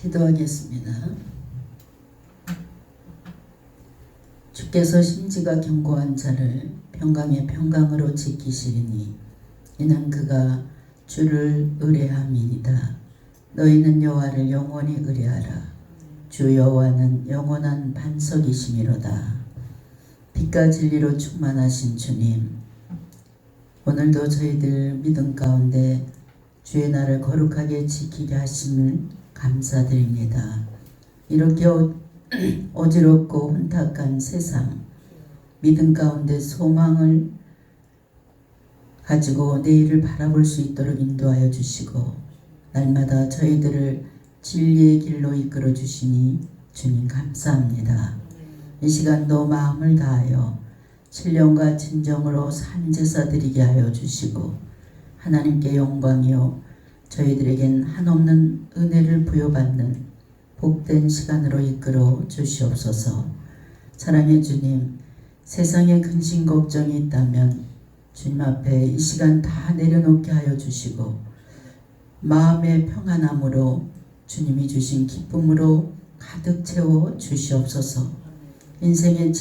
기도하겠습니다. 주께서 심지가 견고한 자를 평강의 평강으로 지키시리니 이는 그가 주를 의뢰함이니이다. 너희는 여호와를 영원히 의뢰하라. 주 여호와는 영원한 반석이시미로다. 빛과 진리로 충만하신 주님, 오늘도 저희들 믿음 가운데 주의 날을 거룩하게 지키게 하심을 감사드립니다. 이렇게 어지럽고 혼탁한 세상, 믿음 가운데 소망을 가지고 내일을 바라볼 수 있도록 인도하여 주시고 날마다 저희들을 진리의 길로 이끌어 주시니 주님 감사합니다. 이 시간도 마음을 다하여 신령과 진정으로 산제사 드리게 하여 주시고 하나님께 영광이요 저희들에겐 한없는 은혜를 부여받는 복된 시간으로 이끌어 주시옵소서. 사랑의 주님, 세상에 근심 걱정이 있다면 주님 앞에 이 시간 다 내려놓게 하여 주시고 마음의 평안함으로 주님이 주신 기쁨으로 가득 채워 주시옵소서. 인생의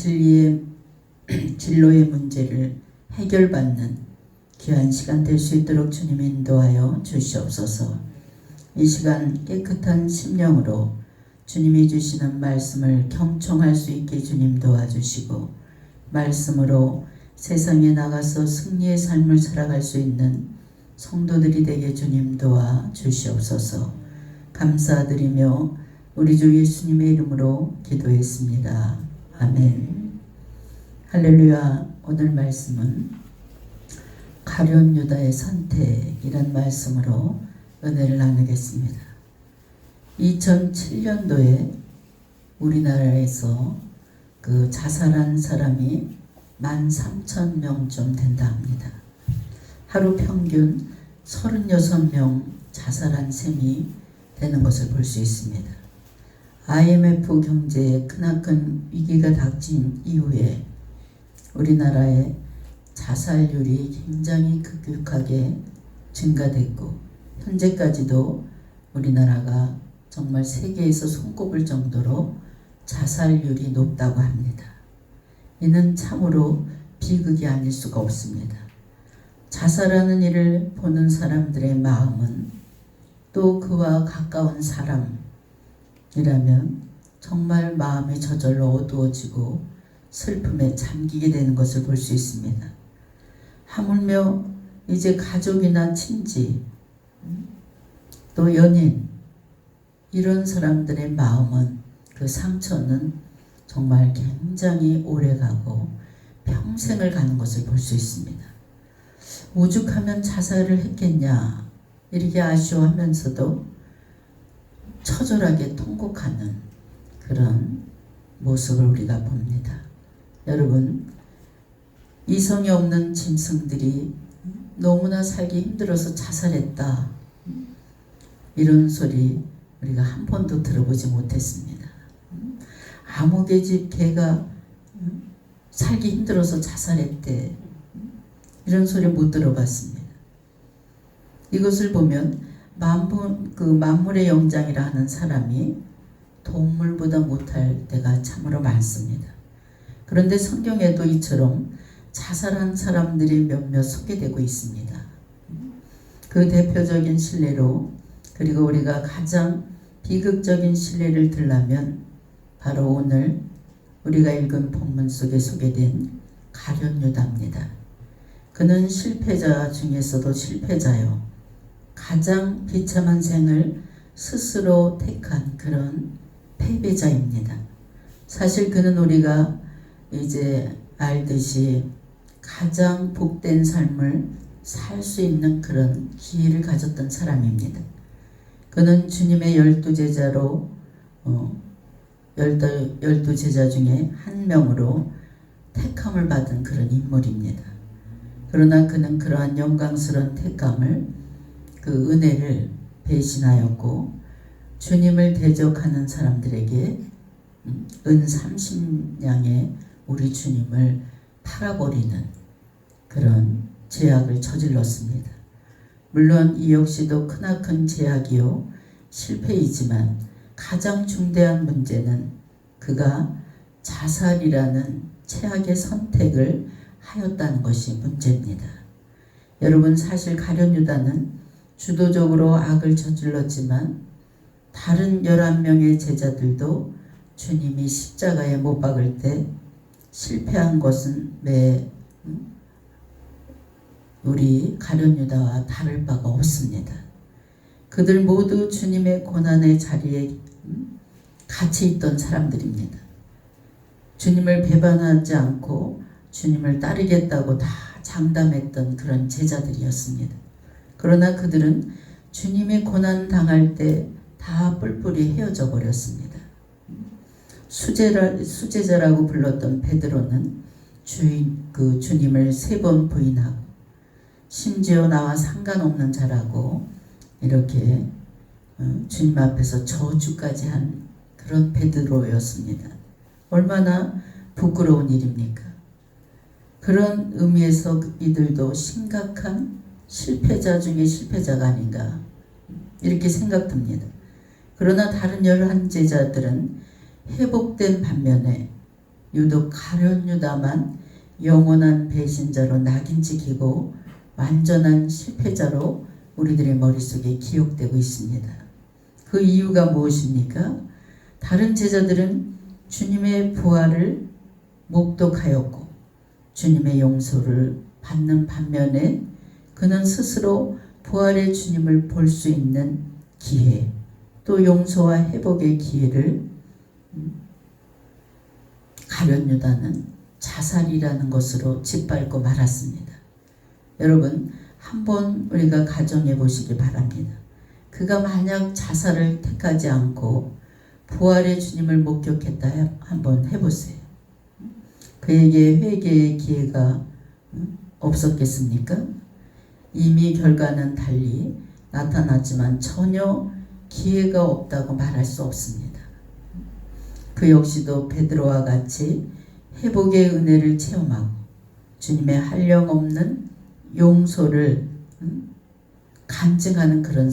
진로의 문제를 해결받는 귀한 시간 될 수 있도록 주님 인도하여 주시옵소서. 이 시간 깨끗한 심령으로 주님이 주시는 말씀을 경청할 수 있게 주님 도와주시고 말씀으로 세상에 나가서 승리의 삶을 살아갈 수 있는 성도들이 되게 주님 도와 주시옵소서. 감사드리며 우리 주 예수님의 이름으로 기도했습니다. 아멘. 할렐루야. 오늘 말씀은 가룟 유다의 선택이란 말씀으로 은혜를 나누겠습니다. 2007년도에 우리나라에서 그 자살한 사람이 13,000명쯤 된다 합니다. 하루 평균 36명 자살한 셈이 되는 것을 볼 수 있습니다. IMF 경제의 크나큰 위기가 닥친 이후에 우리나라의 자살률이 굉장히 급격하게 증가됐고 현재까지도 우리나라가 정말 세계에서 손꼽을 정도로 자살률이 높다고 합니다. 이는 참으로 비극이 아닐 수가 없습니다. 자살하는 일을 보는 사람들의 마음은 또 그와 가까운 사람이라면 정말 마음이 저절로 어두워지고 슬픔에 잠기게 되는 것을 볼 수 있습니다. 하물며 이제 가족이나 친지 또 연인 이런 사람들의 마음은 그 상처는 정말 굉장히 오래가고 평생을 가는 것을 볼 수 있습니다. 오죽하면 자살을 했겠냐 이렇게 아쉬워하면서도 처절하게 통곡하는 그런 모습을 우리가 봅니다. 여러분, 이성이 없는 짐승들이 너무나 살기 힘들어서 자살했다 이런 소리 우리가 한 번도 들어보지 못했습니다. 아무개 집 개가 살기 힘들어서 자살했대 이런 소리 못 들어봤습니다. 이것을 보면 만물의 영장이라 하는 사람이 동물보다 못할 때가 참으로 많습니다. 그런데 성경에도 이처럼 자살한 사람들이 몇몇 소개되고 있습니다. 그 대표적인 신뢰로 그리고 우리가 가장 비극적인 신뢰를 들라면 바로 오늘 우리가 읽은 본문 속에 소개된 가룟 유다입니다. 그는 실패자 중에서도 실패자요. 가장 비참한 생을 스스로 택한 그런 패배자입니다. 사실 그는 우리가 이제 알듯이 가장 복된 삶을 살 수 있는 그런 기회를 가졌던 사람입니다. 그는 주님의 12제자로 12제자 중에 한 명으로 택함을 받은 그런 인물입니다. 그러나 그는 그러한 영광스러운 택함을 그 은혜를 배신하였고 주님을 대적하는 사람들에게 은 30냥의 우리 주님을 팔아버리는 그런 죄악을 저질렀습니다. 물론 이 역시도 크나큰 죄악이요 실패이지만 가장 중대한 문제는 그가 자살이라는 최악의 선택을 하였다는 것이 문제입니다. 여러분, 사실 가룟 유다는 주도적으로 악을 저질렀지만 다른 11명의 제자들도 주님이 십자가에 못 박을 때 실패한 것은 우리 가룟 유다와 다를 바가 없습니다. 그들 모두 주님의 고난의 자리에 같이 있던 사람들입니다. 주님을 배반하지 않고 주님을 따르겠다고 다 장담했던 그런 제자들이었습니다. 그러나 그들은 주님의 고난 당할 때 다 뿔뿔이 헤어져 버렸습니다. 수제자라고 불렀던 베드로는 주님을 3번 부인하고 심지어 나와 상관없는 자라고 이렇게 주님 앞에서 저주까지 한 그런 베드로였습니다. 얼마나 부끄러운 일입니까? 그런 의미에서 이들도 심각한 실패자 중에 실패자가 아닌가 이렇게 생각됩니다. 그러나 다른 11제자들은 회복된 반면에 유독 가룟 유다만 영원한 배신자로 낙인 찍히고 완전한 실패자로 우리들의 머릿속에 기억되고 있습니다. 그 이유가 무엇입니까? 다른 제자들은 주님의 부활을 목독하였고 주님의 용서를 받는 반면에 그는 스스로 부활의 주님을 볼 수 있는 기회, 또 용서와 회복의 기회를 가룟 유다는 자살이라는 것으로 짓밟고 말았습니다. 여러분, 한번 우리가 가정해 보시기 바랍니다. 그가 만약 자살을 택하지 않고 부활의 주님을 목격했다 한번 해보세요. 그에게 회개의 기회가 없었겠습니까? 이미 결과는 달리 나타났지만 전혀 기회가 없다고 말할 수 없습니다. 그 역시도 베드로와 같이 회복의 은혜를 체험하고 주님의 한량없는 용서를 간증하는 그런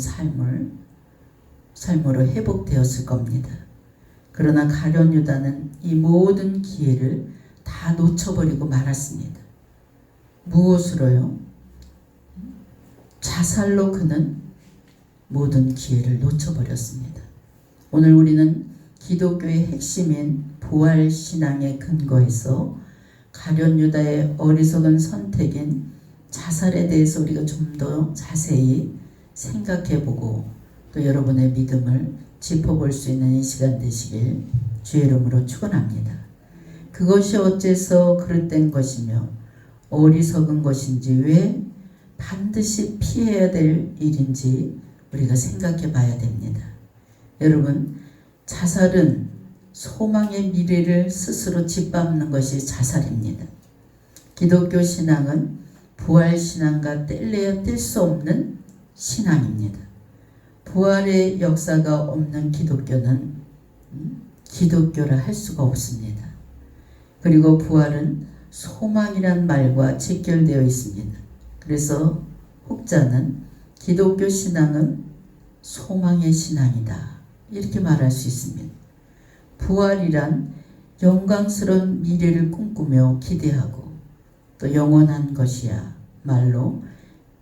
삶으로 회복되었을 겁니다. 그러나 가룟 유다는 이 모든 기회를 다 놓쳐버리고 말았습니다. 무엇으로요? 자살로 그는 모든 기회를 놓쳐버렸습니다. 오늘 우리는 기독교의 핵심인 부활신앙의 근거에서 가룟 유다의 어리석은 선택인 자살에 대해서 우리가 좀 더 자세히 생각해보고 또 여러분의 믿음을 짚어볼 수 있는 이 시간 되시길 주의 이름으로 축원합니다. 그것이 어째서 그릇된 것이며 어리석은 것인지 왜 반드시 피해야 될 일인지 우리가 생각해 봐야 됩니다. 여러분, 자살은 소망의 미래를 스스로 짓밟는 것이 자살입니다. 기독교 신앙은 부활신앙과 뗄래야 뗄 수 없는 신앙입니다. 부활의 역사가 없는 기독교는 기독교라 할 수가 없습니다. 그리고 부활은 소망이란 말과 직결되어 있습니다. 그래서 혹자는 기독교 신앙은 소망의 신앙이다 이렇게 말할 수 있습니다. 부활이란 영광스러운 미래를 꿈꾸며 기대하고 또 영원한 것이야 말로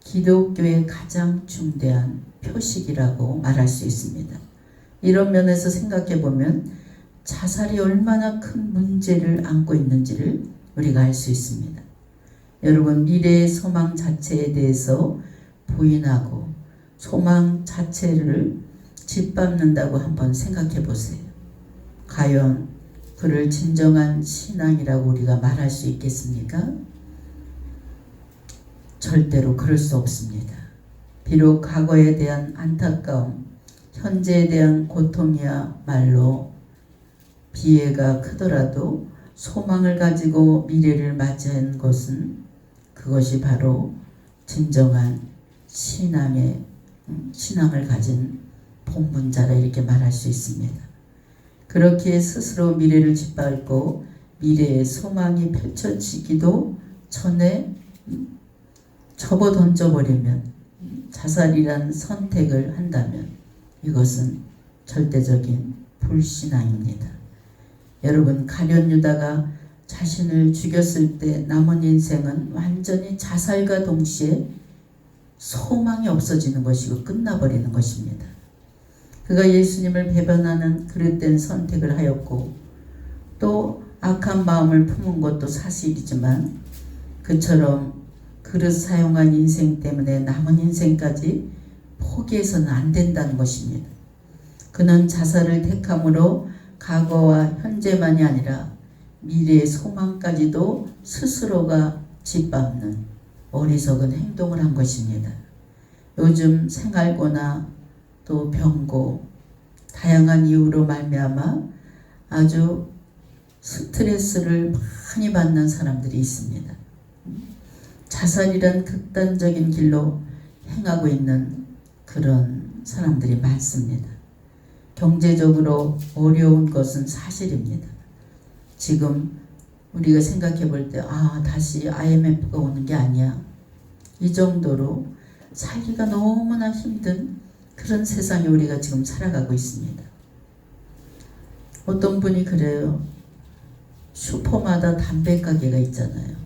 기독교의 가장 중대한 표식이라고 말할 수 있습니다. 이런 면에서 생각해 보면 자살이 얼마나 큰 문제를 안고 있는지를 우리가 알 수 있습니다. 여러분, 미래의 소망 자체에 대해서 부인하고 소망 자체를 짓밟는다고 한번 생각해 보세요. 과연 그를 진정한 신앙이라고 우리가 말할 수 있겠습니까? 절대로 그럴 수 없습니다. 비록 과거에 대한 안타까움, 현재에 대한 고통이야말로 비애가 크더라도 소망을 가지고 미래를 맞이한 것은 그것이 바로 진정한 신앙을 가진 본문자라 이렇게 말할 수 있습니다. 그렇게 스스로 미래를 짓밟고 미래의 소망이 펼쳐지기도 전에 접어 던져버리면 자살이란 선택을 한다면 이것은 절대적인 불신앙입니다. 여러분, 가룟 유다가 자신을 죽였을 때 남은 인생은 완전히 자살과 동시에 소망이 없어지는 것이고 끝나버리는 것입니다. 그가 예수님을 배반하는 그릇된 선택을 하였고 또 악한 마음을 품은 것도 사실이지만 그처럼 그릇 사용한 인생 때문에 남은 인생까지 포기해서는 안 된다는 것입니다. 그는 자살을 택함으로 과거와 현재만이 아니라 미래의 소망까지도 스스로가 짓밟는 어리석은 행동을 한 것입니다. 요즘 생활고나 또 병고 다양한 이유로 말미암아 아주 스트레스를 많이 받는 사람들이 있습니다. 자살이란 극단적인 길로 행하고 있는 그런 사람들이 많습니다. 경제적으로 어려운 것은 사실입니다. 지금 우리가 생각해 볼 때 다시 IMF가 오는 게 아니야. 이 정도로 살기가 너무나 힘든 그런 세상에 우리가 지금 살아가고 있습니다. 어떤 분이 그래요. 슈퍼마다 담배 가게가 있잖아요.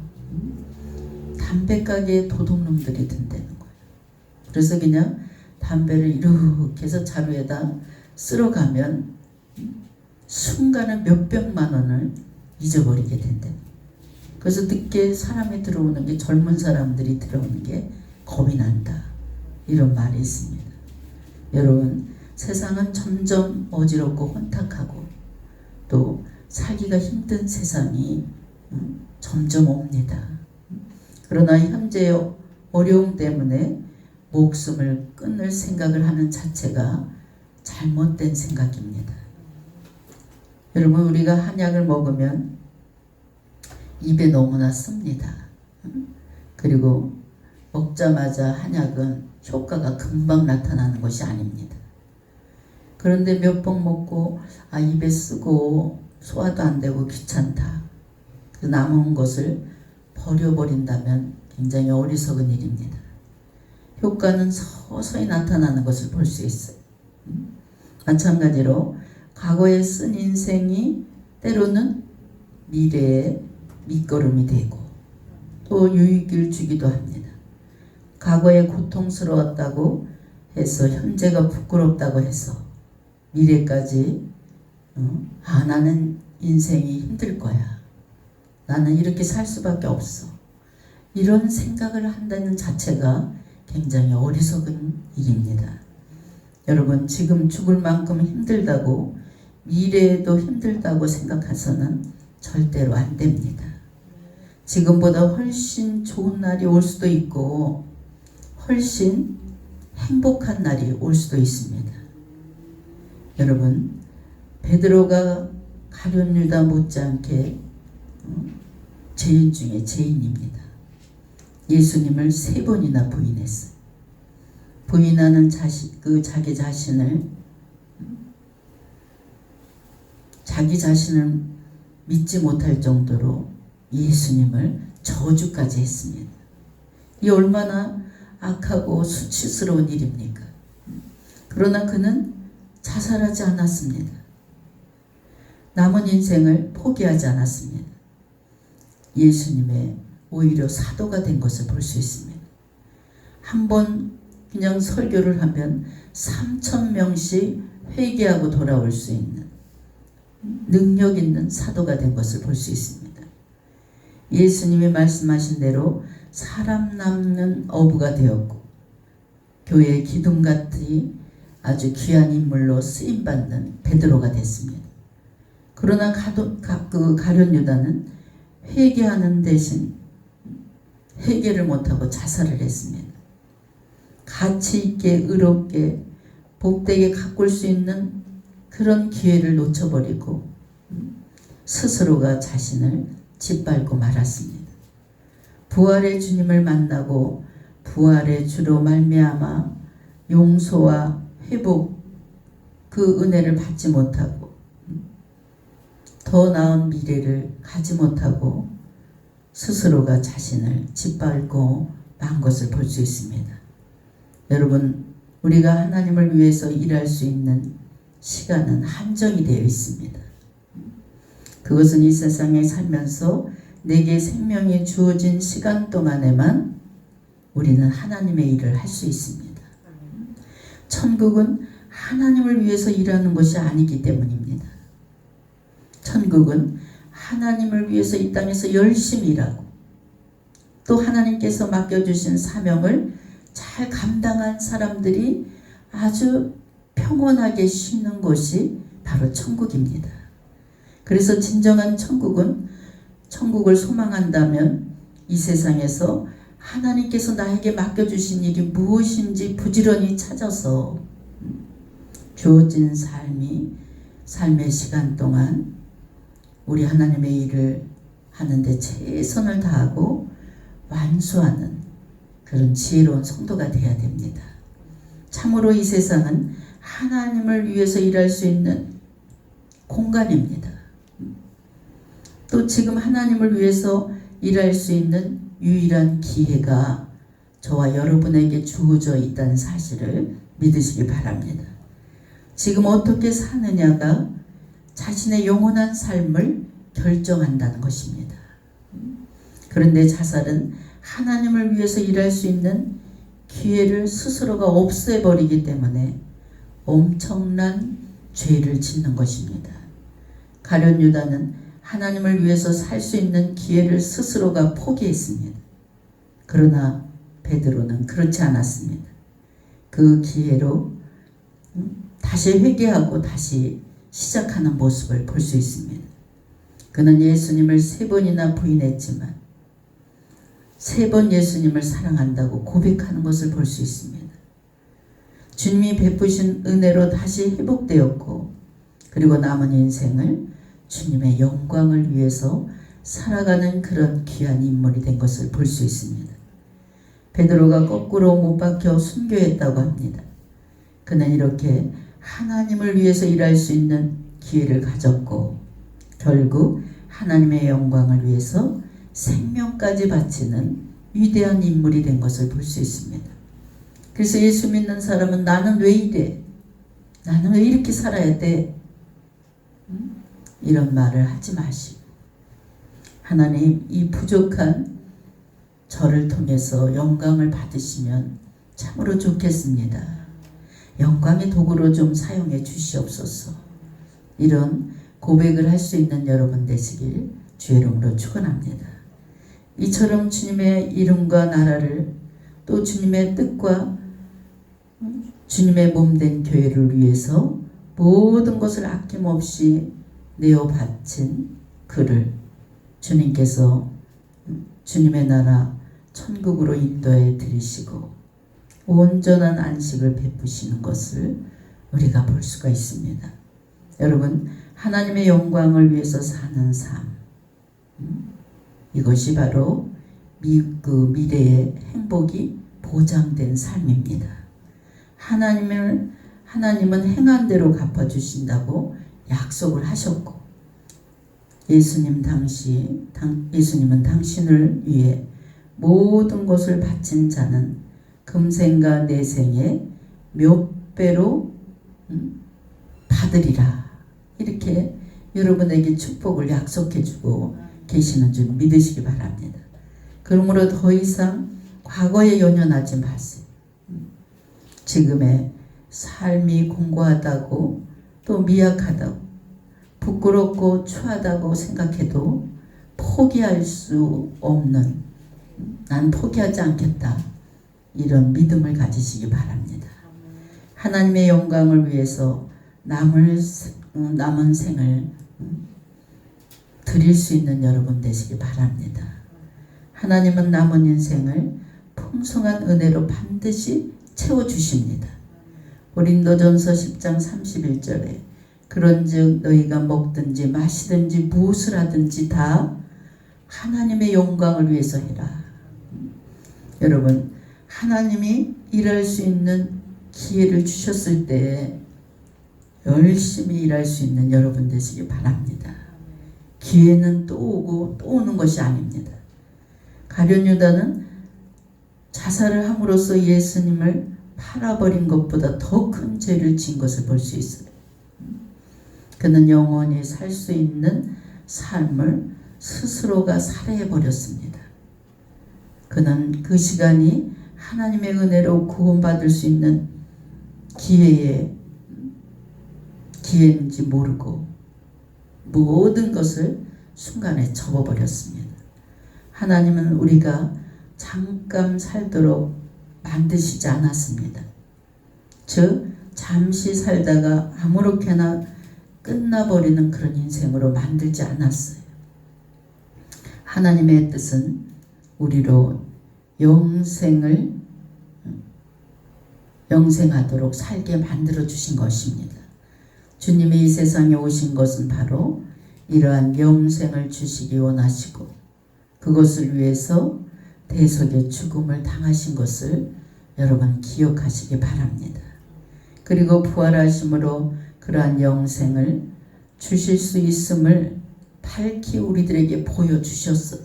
담배 가게에 도둑놈들이 든다는 거예요. 그래서 그냥 담배를 이렇게 해서 자루에다 쓸어가면 순간에 몇백만 원을 잊어버리게 된다. 그래서 늦게 사람이 들어오는 게 젊은 사람들이 들어오는 게 겁이 난다. 이런 말이 있습니다. 여러분, 세상은 점점 어지럽고 혼탁하고 또 살기가 힘든 세상이 점점 옵니다. 그러나 현재의 어려움 때문에 목숨을 끊을 생각을 하는 자체가 잘못된 생각입니다. 여러분, 우리가 한약을 먹으면 입에 너무나 씁니다. 그리고 먹자마자 한약은 효과가 금방 나타나는 것이 아닙니다. 그런데 몇 번 먹고 입에 쓰고 소화도 안 되고 귀찮다. 그 남은 것을 버려버린다면 굉장히 어리석은 일입니다. 효과는 서서히 나타나는 것을 볼 수 있어요. 마찬가지로 과거에 쓴 인생이 때로는 미래의 밑거름이 되고 또 유익을 주기도 합니다. 과거에 고통스러웠다고 해서 현재가 부끄럽다고 해서 미래까지 나는 인생이 힘들 거야. 나는 이렇게 살 수밖에 없어. 이런 생각을 한다는 자체가 굉장히 어리석은 일입니다. 여러분, 지금 죽을 만큼 힘들다고 미래에도 힘들다고 생각해서는 절대로 안 됩니다. 지금보다 훨씬 좋은 날이 올 수도 있고 훨씬 행복한 날이 올 수도 있습니다. 여러분, 베드로가 가룟 유다 못지않게 죄인 중에 죄인입니다. 예수님을 3번이나 부인했어요. 부인하는 자기 자신을 믿지 못할 정도로 예수님을 저주까지 했습니다. 이 얼마나 악하고 수치스러운 일입니까? 그러나 그는 자살하지 않았습니다. 남은 인생을 포기하지 않았습니다. 예수님의 오히려 사도가 된 것을 볼 수 있습니다. 한 번 그냥 설교를 하면 3,000명씩 회개하고 돌아올 수 있는 능력 있는 사도가 된 것을 볼 수 있습니다. 예수님이 말씀하신 대로 사람 남는 어부가 되었고 교회의 기둥같이 아주 귀한 인물로 쓰임받는 베드로가 됐습니다. 그러나 가룟 유다는 회개하는 대신 회개를 못하고 자살을 했습니다. 가치 있게 의롭게 복되게 가꿀 수 있는 그런 기회를 놓쳐버리고 스스로가 자신을 짓밟고 말았습니다. 부활의 주님을 만나고 부활의 주로 말미암아 용서와 회복 그 은혜를 받지 못하고 더 나은 미래를 가지 못하고 스스로가 자신을 짓밟고 만 것을 볼 수 있습니다. 여러분, 우리가 하나님을 위해서 일할 수 있는 시간은 한정이 되어 있습니다. 그것은 이 세상에 살면서 내게 생명이 주어진 시간 동안에만 우리는 하나님의 일을 할 수 있습니다. 천국은 하나님을 위해서 일하는 것이 아니기 때문입니다. 천국은 하나님을 위해서 이 땅에서 열심히 일하고 또 하나님께서 맡겨주신 사명을 잘 감당한 사람들이 아주 평온하게 쉬는 곳이 바로 천국입니다. 그래서 진정한 천국을 소망한다면 이 세상에서 하나님께서 나에게 맡겨주신 일이 무엇인지 부지런히 찾아서 주어진 삶의 시간 동안 우리 하나님의 일을 하는데 최선을 다하고 완수하는 그런 지혜로운 성도가 되어야 됩니다. 참으로 이 세상은 하나님을 위해서 일할 수 있는 공간입니다. 또 지금 하나님을 위해서 일할 수 있는 유일한 기회가 저와 여러분에게 주어져 있다는 사실을 믿으시기 바랍니다. 지금 어떻게 사느냐가 자신의 영원한 삶을 결정한다는 것입니다. 그런데 자살은 하나님을 위해서 일할 수 있는 기회를 스스로가 없애버리기 때문에 엄청난 죄를 짓는 것입니다. 가룟 유다는 하나님을 위해서 살 수 있는 기회를 스스로가 포기했습니다. 그러나 베드로는 그렇지 않았습니다. 그 기회로 다시 회개하고 다시 시작하는 모습을 볼 수 있습니다. 그는 예수님을 3번이나 부인했지만 3번 예수님을 사랑한다고 고백하는 것을 볼 수 있습니다. 주님이 베푸신 은혜로 다시 회복되었고 그리고 남은 인생을 주님의 영광을 위해서 살아가는 그런 귀한 인물이 된 것을 볼 수 있습니다. 베드로가 거꾸로 못 박혀 순교했다고 합니다. 그는 이렇게 하나님을 위해서 일할 수 있는 기회를 가졌고 결국 하나님의 영광을 위해서 생명까지 바치는 위대한 인물이 된 것을 볼 수 있습니다. 그래서 예수 믿는 사람은 나는 왜 이래? 나는 왜 이렇게 살아야 돼? 이런 말을 하지 마시고 하나님 이 부족한 저를 통해서 영광을 받으시면 참으로 좋겠습니다. 영광의 도구로 좀 사용해 주시옵소서. 이런 고백을 할 수 있는 여러분 되시길 주의 이름으로 축원합니다. 이처럼 주님의 이름과 나라를 또 주님의 뜻과 주님의 몸된 교회를 위해서 모든 것을 아낌없이 내어 바친 그를 주님께서 주님의 나라 천국으로 인도해 드리시고 온전한 안식을 베푸시는 것을 우리가 볼 수가 있습니다. 여러분 하나님의 영광을 위해서 사는 삶 이것이 바로 그 미래의 행복이 보장된 삶입니다. 하나님은 행한 대로 갚아주신다고 약속을 하셨고 예수님은 당신을 위해 모든 것을 바친 자는 금생과 내생에 몇 배로 받으리라. 이렇게 여러분에게 축복을 약속해주고 계시는 줄 믿으시기 바랍니다. 그러므로 더 이상 과거에 연연하지 마세요. 지금의 삶이 공고하다고 또 미약하다고 부끄럽고 추하다고 생각해도 포기할 수 없는 난 포기하지 않겠다 이런 믿음을 가지시기 바랍니다. 하나님의 영광을 위해서 남은 생을 드릴 수 있는 여러분 되시기 바랍니다. 하나님은 남은 인생을 풍성한 은혜로 반드시 채워주십니다. 고린도전서 10장 31절에 그런즉 너희가 먹든지 마시든지 무엇을 하든지 다 하나님의 영광을 위해서 해라. 여러분 하나님이 일할 수 있는 기회를 주셨을 때 열심히 일할 수 있는 여러분 되시기 바랍니다. 기회는 또 오고 또 오는 것이 아닙니다. 가룟 유다는 자살을 함으로써 예수님을 팔아버린 것보다 더 큰 죄를 지은 것을 볼 수 있어요. 그는 영원히 살 수 있는 삶을 스스로가 살해해 버렸습니다. 그는 그 시간이 하나님의 은혜로 구원받을 수 있는 기회인지 모르고 모든 것을 순간에 접어버렸습니다. 하나님은 우리가 잠깐 살도록 만드시지 않았습니다. 즉 잠시 살다가 아무렇게나 끝나버리는 그런 인생으로 만들지 않았어요. 하나님의 뜻은 우리로 영생하도록 살게 만들어 주신 것입니다. 주님이 이 세상에 오신 것은 바로 이러한 영생을 주시기 원하시고 그것을 위해서 대속의 죽음을 당하신 것을 여러분 기억하시기 바랍니다. 그리고 부활하심으로 그러한 영생을 주실 수 있음을 밝히 우리들에게 보여주셨어요.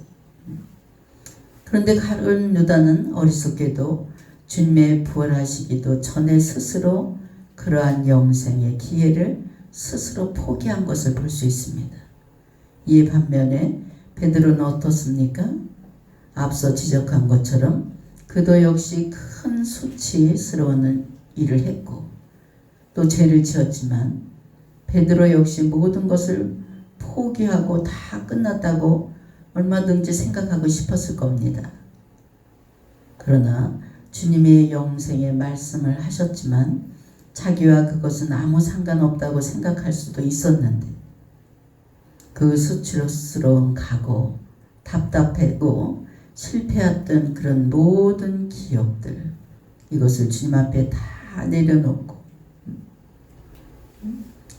그런데 가룟 유다는 어리석게도 주님의 부활하시기도 전에 스스로 그러한 영생의 기회를 스스로 포기한 것을 볼 수 있습니다. 이에 반면에 베드로는 어떻습니까? 앞서 지적한 것처럼 그도 역시 큰 수치스러운 일을 했고 또 죄를 지었지만 베드로 역시 모든 것을 포기하고 다 끝났다고 얼마든지 생각하고 싶었을 겁니다. 그러나 주님이 영생의 말씀을 하셨지만 자기와 그것은 아무 상관없다고 생각할 수도 있었는데 그 수치스러운 각오, 답답하고 실패했던 그런 모든 기억들 이것을 주님 앞에 다 내려놓고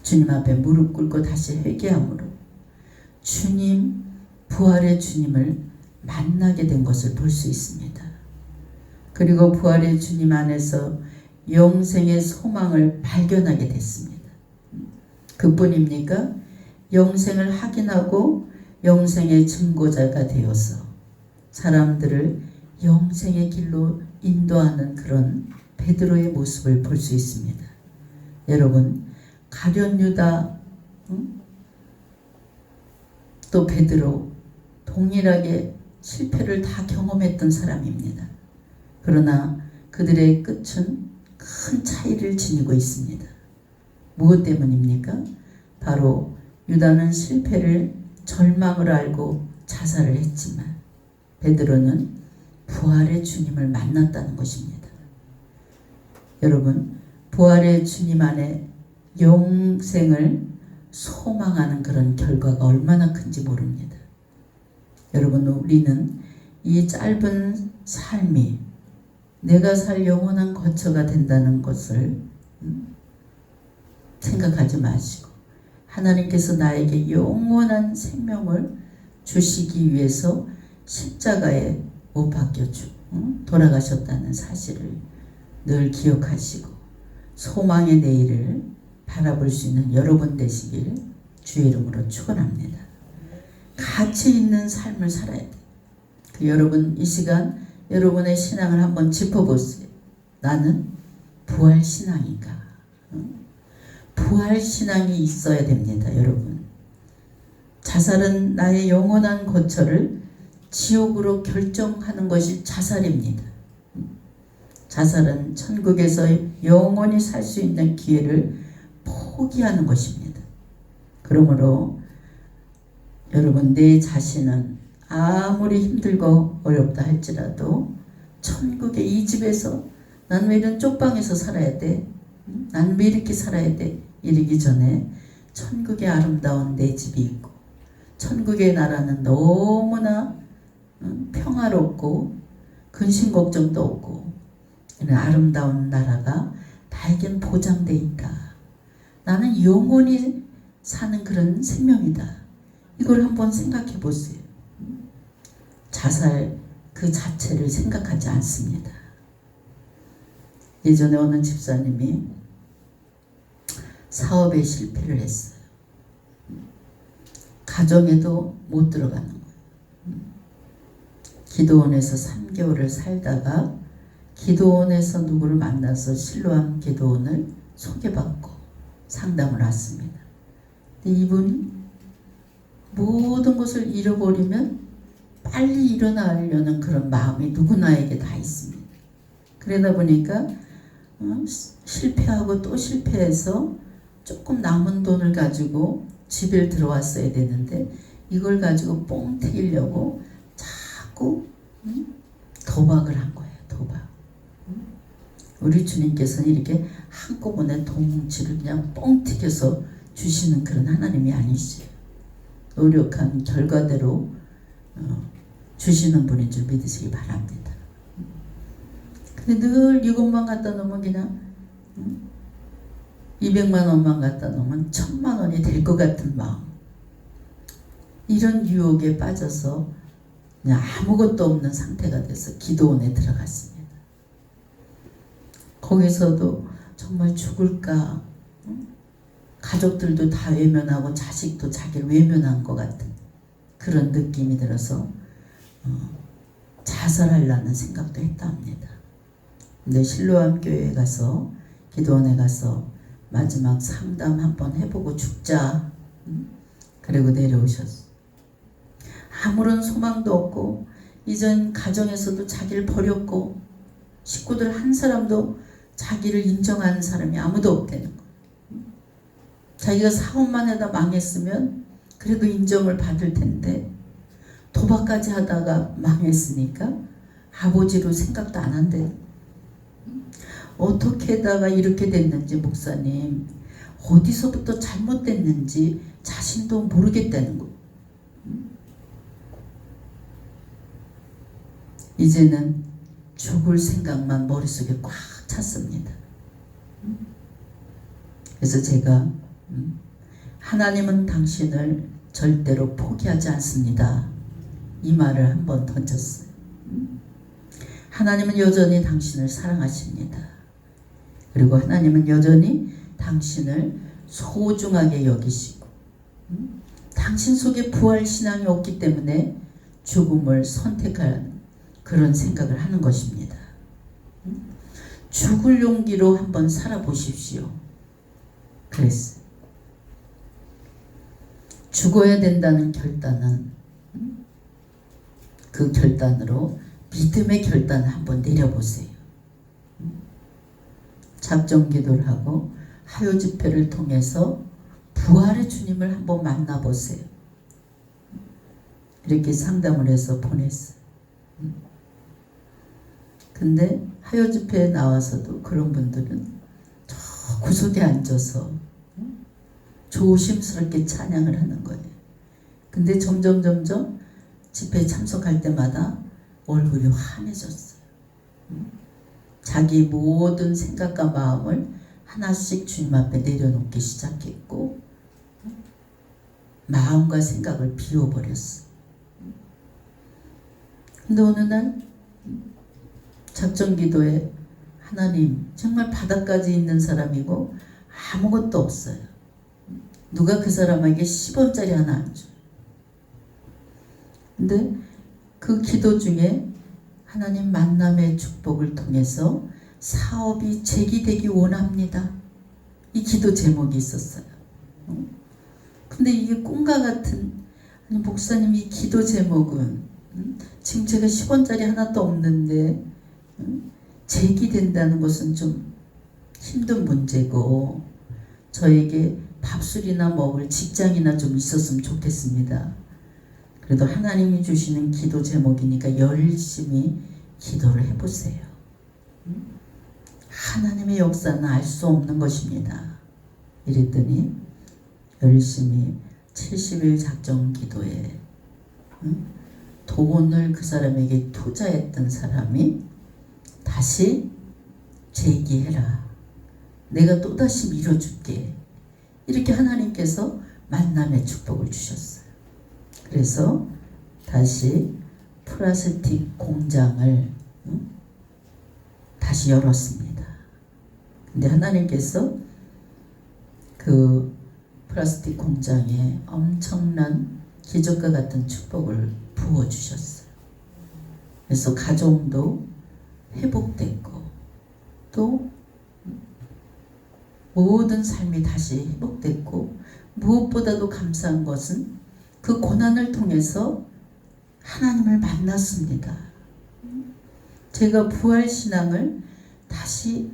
주님 앞에 무릎 꿇고 다시 회개함으로 주님, 부활의 주님을 만나게 된 것을 볼 수 있습니다. 그리고 부활의 주님 안에서 영생의 소망을 발견하게 됐습니다. 그뿐입니까? 영생을 확인하고 영생의 증거자가 되어서 사람들을 영생의 길로 인도하는 그런 베드로의 모습을 볼 수 있습니다. 여러분, 가룟 유다 또 베드로 동일하게 실패를 다 경험했던 사람입니다. 그러나 그들의 끝은 큰 차이를 지니고 있습니다. 무엇 때문입니까? 바로 유다는 실패를 절망을 알고 자살을 했지만 베드로는 부활의 주님을 만났다는 것입니다. 여러분, 부활의 주님 안에 영생을 소망하는 그런 결과가 얼마나 큰지 모릅니다. 여러분, 우리는 이 짧은 삶이 내가 살 영원한 거처가 된다는 것을 생각하지 마시고 하나님께서 나에게 영원한 생명을 주시기 위해서 십자가에 못 박혀 돌아가셨다는 사실을 늘 기억하시고 소망의 내일을 바라볼 수 있는 여러분 되시길 주의 이름으로 축원합니다. 가치 있는 삶을 살아야 돼요. 여러분 이 시간 여러분의 신앙을 한번 짚어보세요. 나는 부활신앙인가? 부활신앙이 있어야 됩니다. 여러분, 자살은 나의 영원한 거처를 지옥으로 결정하는 것이 자살입니다. 자살은 천국에서 영원히 살 수 있는 기회를 포기하는 것입니다. 그러므로 여러분, 내 자신은 아무리 힘들고 어렵다 할지라도 천국의 이 집에서 난 왜 이런 쪽방에서 살아야 돼? 난 왜 이렇게 살아야 돼? 이르기 전에 천국의 아름다운 내 집이 있고 천국의 나라는 너무나 평화롭고 근심 걱정도 없고 이런 아름다운 나라가 나에겐 보장돼 있다. 나는 영원히 사는 그런 생명이다. 이걸 한번 생각해 보세요. 자살 그 자체를 생각하지 않습니다. 예전에 어느 집사님이 사업에 실패를 했어요. 가정에도 못 들어가는 거예요. 기도원에서 3개월을 살다가 기도원에서 누구를 만나서 실로암 기도원을 소개받고 상담을 왔습니다. 근데 이분이 모든 것을 잃어버리면 빨리 일어나려는 그런 마음이 누구나에게 다 있습니다. 그러다 보니까 실패하고 또 실패해서 조금 남은 돈을 가지고 집에 들어왔어야 되는데 이걸 가지고 뻥 튀기려고 자꾸 도박을 한 거예요. 도박. 우리 주님께서는 이렇게 한꺼번에 돈뭉치를 그냥 뻥 튀겨서 주시는 그런 하나님이 아니시죠. 노력한 결과대로 주시는 분인 줄 믿으시기 바랍니다. 근데 늘 이것만 갖다 놓으면 그냥 200만 원만 갖다 놓으면 1000만 원이 될 것 같은 마음, 이런 유혹에 빠져서 그냥 아무것도 없는 상태가 돼서 기도원에 들어갔습니다. 거기서도 정말 죽을까, 가족들도 다 외면하고 자식도 자기를 외면한 것 같은 그런 느낌이 들어서 자살하려는 생각도 했다 합니다. 근데 실로암 교회에 가서, 기도원에 가서 마지막 상담 한번 해보고 죽자, 그리고 내려오셨어. 아무런 소망도 없고 이전 가정에서도 자기를 버렸고 식구들 한 사람도 자기를 인정하는 사람이 아무도 없다는 거. 자기가 사업만 하다 망했으면 그래도 인정을 받을 텐데 도박까지 하다가 망했으니까 아버지로 생각도 안 한대. 어떻게 하다가 이렇게 됐는지 목사님, 어디서부터 잘못됐는지 자신도 모르겠다는 거. 이제는 죽을 생각만 머릿속에 꽉 찼습니다. 그래서 제가 하나님은 당신을 절대로 포기하지 않습니다, 이 말을 한번 던졌어요. 하나님은 여전히 당신을 사랑하십니다. 그리고 하나님은 여전히 당신을 소중하게 여기시고 당신 속에 부활신앙이 없기 때문에 죽음을 선택할 그런 생각을 하는 것입니다. 죽을 용기로 한번 살아보십시오. 그랬어요. 죽어야 된다는 결단은 그 결단으로 믿음의 결단을 한번 내려보세요. 작정기도를 하고 하요 집회를 통해서 부활의 주님을 한번 만나보세요. 이렇게 상담을 해서 보냈어요. 근데 하요 집회에 나와서도 그런 분들은 저 구석에 앉아서 조심스럽게 찬양을 하는 거예요. 근데 점점 집회에 참석할 때마다 얼굴이 환해졌어요. 자기 모든 생각과 마음을 하나씩 주님 앞에 내려놓기 시작했고 마음과 생각을 비워버렸어요. 근데 어느 날 작정기도에 하나님, 정말 바닥까지 있는 사람이고 아무것도 없어요. 누가 그 사람에게 10원짜리 하나 안 줘요. 근데 그 기도 중에 하나님, 만남의 축복을 통해서 사업이 재기되기 원합니다, 이 기도 제목이 있었어요. 근데 이게 꿈과 같은, 아니 목사님, 이 기도 제목은 지금 제가 10원짜리 하나도 없는데 재기된다는 것은 좀 힘든 문제고 저에게 밥술이나 먹을 직장이나 좀 있었으면 좋겠습니다. 그래도 하나님이 주시는 기도 제목이니까 열심히 기도를 해보세요. 하나님의 역사는 알 수 없는 것입니다. 이랬더니 열심히 70일 작정 기도에 돈을 그 사람에게 투자했던 사람이 다시 재기해라, 내가 또다시 밀어줄게, 이렇게 하나님께서 만남의 축복을 주셨어요. 그래서 다시 플라스틱 공장을 다시 열었습니다. 근데 하나님께서 그 플라스틱 공장에 엄청난 기적과 같은 축복을 부어주셨어요. 그래서 가정도 회복됐고 또 모든 삶이 다시 회복됐고 무엇보다도 감사한 것은 그 고난을 통해서 하나님을 만났습니다. 제가 부활신앙을 다시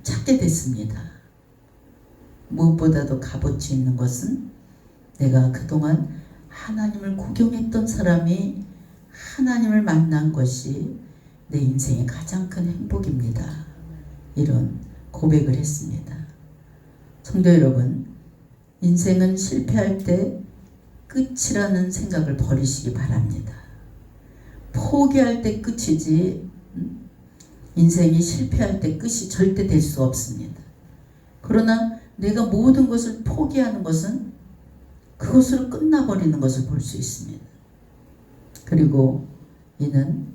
찾게 됐습니다. 무엇보다도 값어치 있는 것은 내가 그동안 하나님을 구경했던 사람이 하나님을 만난 것이 내 인생의 가장 큰 행복입니다. 이런 고백을 했습니다. 성도 여러분, 인생은 실패할 때 끝이라는 생각을 버리시기 바랍니다. 포기할 때 끝이지 인생이 실패할 때 끝이 절대 될 수 없습니다. 그러나 내가 모든 것을 포기하는 것은 그것으로 끝나버리는 것을 볼 수 있습니다. 그리고 이는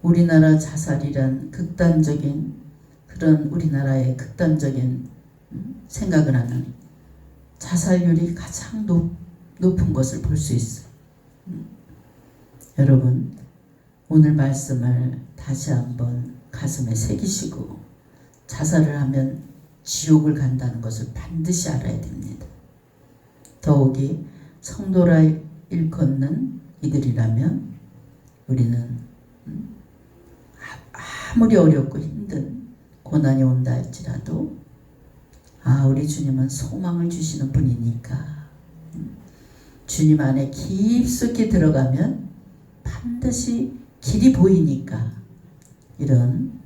우리나라 자살이란 극단적인 그런 우리나라의 극단적인 생각을 하는 자살률이 가장 높은 것을 볼 수 있어요. 여러분, 오늘 말씀을 다시 한번 가슴에 새기시고 자살을 하면 지옥을 간다는 것을 반드시 알아야 됩니다. 더욱이 성도라 일컫는 이들이라면 우리는 아무리 어렵고 힘든 고난이 온다 할지라도 우리 주님은 소망을 주시는 분이니까 주님 안에 깊숙이 들어가면 반드시 길이 보이니까 이런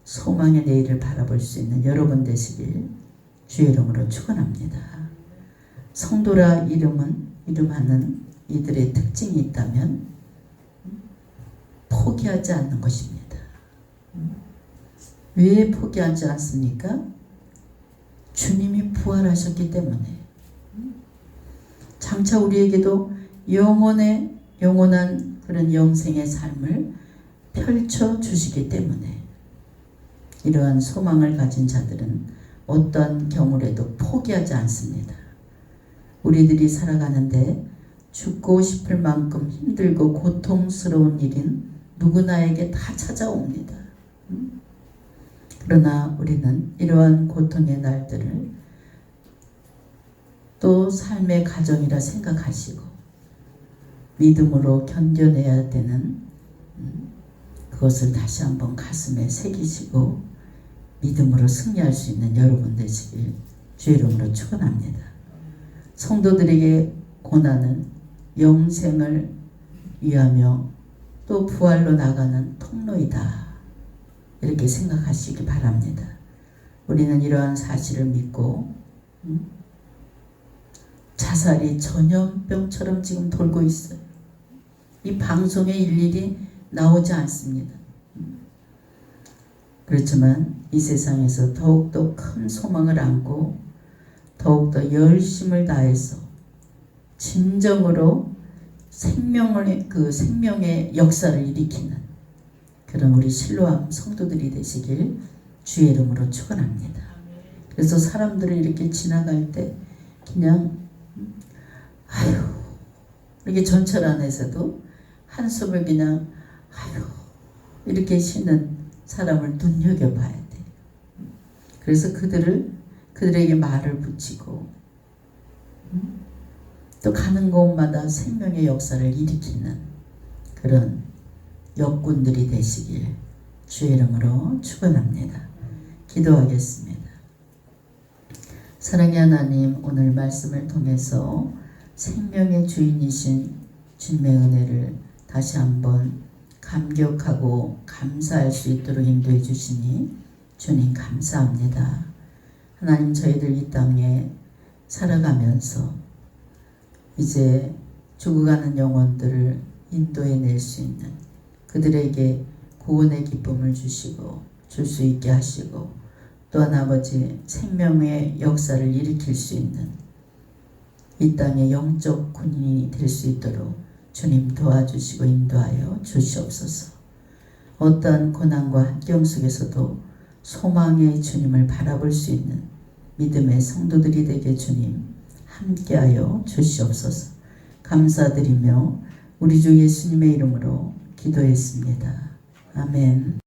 소망의 내일을 바라볼 수 있는 여러분 되시길 주의 이름으로 축원합니다. 성도라 이름하는 이들의 특징이 있다면 포기하지 않는 것입니다. 왜 포기하지 않습니까? 주님이 부활하셨기 때문에. 장차 우리에게도 영원한 그런 영생의 삶을 펼쳐 주시기 때문에 이러한 소망을 가진 자들은 어떠한 경우라도 포기하지 않습니다. 우리들이 살아가는데 죽고 싶을 만큼 힘들고 고통스러운 일은 누구나에게 다 찾아옵니다. 그러나 우리는 이러한 고통의 날들을 또 삶의 과정이라 생각하시고 믿음으로 견뎌내야 되는 그것을 다시 한번 가슴에 새기시고 믿음으로 승리할 수 있는 여러분 되시길 주의 이름으로 축원합니다. 성도들에게 고난은 영생을 위하며 또 부활로 나가는 통로이다. 이렇게 생각하시기 바랍니다. 우리는 이러한 사실을 믿고 자살이 전염병처럼 지금 돌고 있어요. 이 방송에 일일이 나오지 않습니다. 그렇지만 이 세상에서 더욱더 큰 소망을 안고 더욱더 열심을 다해서 진정으로 생명의 역사를 일으키는 그런 우리 실로암 성도들이 되시길 주의 이름으로 축원합니다. 그래서 사람들을 이렇게 지나갈 때 그냥 이렇게 전철 안에서도 한숨을 그냥 이렇게 쉬는 사람을 눈여겨봐야 돼요. 그래서 그들에게 말을 붙이고 또 가는 곳마다 생명의 역사를 일으키는 그런 역군들이 되시길 주의 이름으로 축원합니다. 기도하겠습니다. 사랑의 하나님, 오늘 말씀을 통해서 생명의 주인이신 주님의 은혜를 다시 한번 감격하고 감사할 수 있도록 인도해 주시니 주님 감사합니다. 하나님, 저희들 이 땅에 살아가면서 이제 죽어가는 영혼들을 인도해 낼 수 있는 그들에게 구원의 기쁨을 주시고 줄 수 있게 하시고 또한 아버지 생명의 역사를 일으킬 수 있는 이 땅의 영적 군인이 될 수 있도록 주님 도와주시고 인도하여 주시옵소서. 어떠한 고난과 환경 속에서도 소망의 주님을 바라볼 수 있는 믿음의 성도들이 되게 주님 함께하여 주시옵소서. 감사드리며 우리 주 예수님의 이름으로 기도했습니다. 아멘.